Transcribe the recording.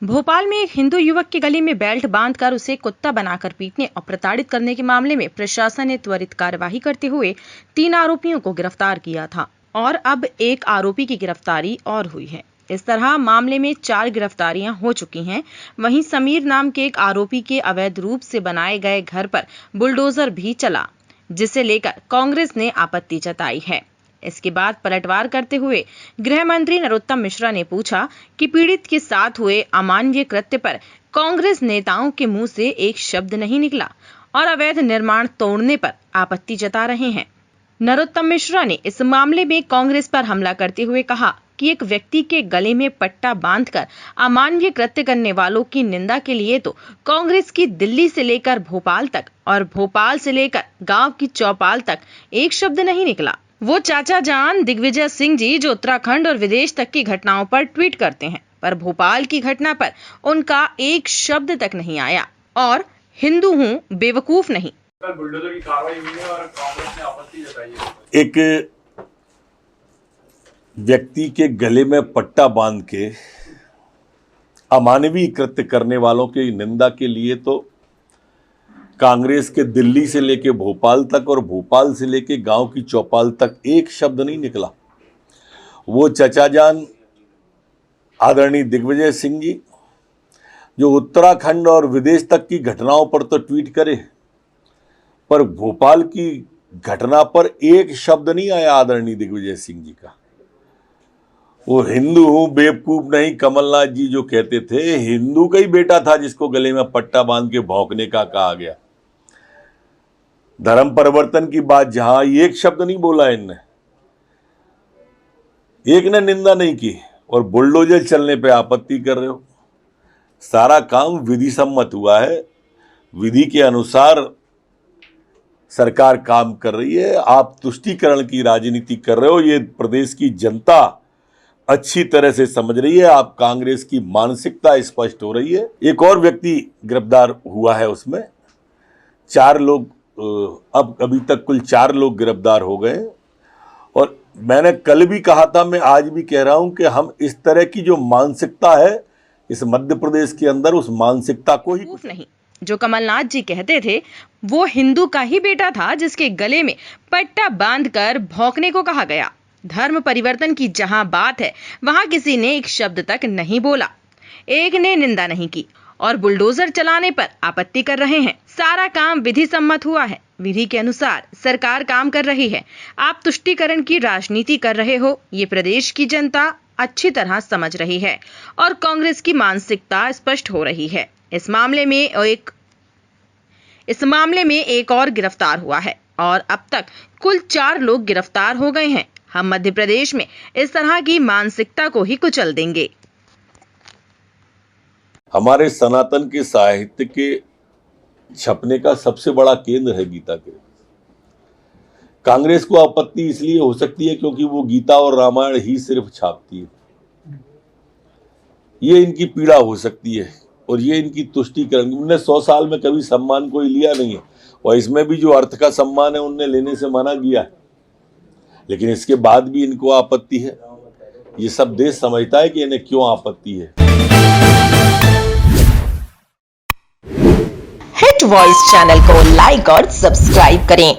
भोपाल में एक हिंदू युवक के गले में बेल्ट बांधकर उसे कुत्ता बनाकर पीटने और प्रताड़ित करने के मामले में प्रशासन ने त्वरित कार्यवाही करते हुए 3 आरोपियों को गिरफ्तार किया था और अब एक आरोपी की गिरफ्तारी और हुई है। इस तरह मामले में 4 गिरफ्तारियां हो चुकी हैं। वहीं समीर नाम के एक आरोपी के अवैध रूप से बनाए गए घर पर बुलडोजर भी चला, जिसे लेकर कांग्रेस ने आपत्ति जताई है। इसके बाद पलटवार करते हुए गृह मंत्री नरोत्तम मिश्रा ने पूछा कि पीड़ित के साथ हुए अमानवीय कृत्य पर कांग्रेस नेताओं के मुंह से एक शब्द नहीं निकला और अवैध निर्माण तोड़ने पर आपत्ति जता रहे हैं। नरोत्तम मिश्रा ने इस मामले में कांग्रेस पर हमला करते हुए कहा कि एक व्यक्ति के गले में पट्टा बांधकर अमानवीय कृत्य करने वालों की निंदा के लिए तो कांग्रेस की दिल्ली से लेकर भोपाल तक और भोपाल से लेकर गांव की चौपाल तक एक शब्द नहीं निकला। वो चाचा जान दिग्विजय सिंह जी जो उत्तराखंड और विदेश तक की घटनाओं पर ट्वीट करते हैं, पर भोपाल की घटना पर उनका एक शब्द तक नहीं आया और हिंदू हूँ बेवकूफ नहीं। बुलडोजर की कार्रवाई हुई है और कांग्रेस ने आपत्ति जताई है। एक व्यक्ति के गले में पट्टा बांध के अमानवीय कृत्य करने वालों की निंदा के लिए तो कांग्रेस के दिल्ली से लेके भोपाल तक और भोपाल से लेके गांव की चौपाल तक एक शब्द नहीं निकला। वो चचा जान आदरणीय दिग्विजय सिंह जी जो उत्तराखंड और विदेश तक की घटनाओं पर तो ट्वीट करे, पर भोपाल की घटना पर एक शब्द नहीं आया आदरणीय दिग्विजय सिंह जी का। वो हिंदू हूं बेवकूफ नहीं, कमलनाथ जी जो कहते थे, हिंदू का ही बेटा था जिसको गले में पट्टा बांध के भौंकने का कहा गया। धर्म परिवर्तन की बात जहां एक शब्द नहीं बोला इनने, एक ने निंदा नहीं की और बुलडोजर चलने पे आपत्ति कर रहे हो। सारा काम विधि सम्मत हुआ है, विधि के अनुसार सरकार काम कर रही है। आप तुष्टीकरण की राजनीति कर रहे हो, ये प्रदेश की जनता अच्छी तरह से समझ रही है। आप कांग्रेस की मानसिकता स्पष्ट हो रही है। एक और व्यक्ति गिरफ्तार हुआ है, उसमें 4 लोग, अब अभी तक कुल 4 लोग गिरफ्तार हो गए। और मैंने कल भी कहा था, मैं आज भी कह रहा हूं कि हम इस तरह की जो मानसिकता है इस मध्य प्रदेश के अंदर, उस मानसिकता को ही नहीं। जो कमलनाथ जी कहते थे वो हिंदू का ही बेटा था जिसके गले में पट्टा बांधकर भौंकने को कहा गया। धर्म परिवर्तन की जहां बात है वहां किसी ने एक शब्द तक नहीं बोला, एक ने निंदा नहीं की और बुलडोजर चलाने पर आपत्ति कर रहे हैं। सारा काम विधि सम्मत हुआ है, विधि के अनुसार सरकार काम कर रही है। आप तुष्टीकरण की राजनीति कर रहे हो, ये प्रदेश की जनता अच्छी तरह समझ रही है और कांग्रेस की मानसिकता स्पष्ट हो रही है। इस मामले में एक और गिरफ्तार हुआ है और अब तक कुल 4 लोग गिरफ्तार हो गए हैं। हम मध्य प्रदेश में इस तरह की मानसिकता को ही कुचल देंगे। हमारे सनातन के साहित्य के छपने का सबसे बड़ा केंद्र है गीता के। कांग्रेस को आपत्ति इसलिए हो सकती है क्योंकि वो गीता और रामायण ही सिर्फ छापती है। ये इनकी पीड़ा हो सकती है और ये इनकी तुष्टीकरण। उन्होंने 100 साल में कभी सम्मान कोई लिया नहीं है और इसमें भी जो अर्थ का सम्मान है उनने लेने से मना किया है, लेकिन इसके बाद भी इनको आपत्ति है। ये सब देश समझता है कि इन्हें क्यों आपत्ति है। हिट वॉइस चैनल को लाइक और सब्सक्राइब करें।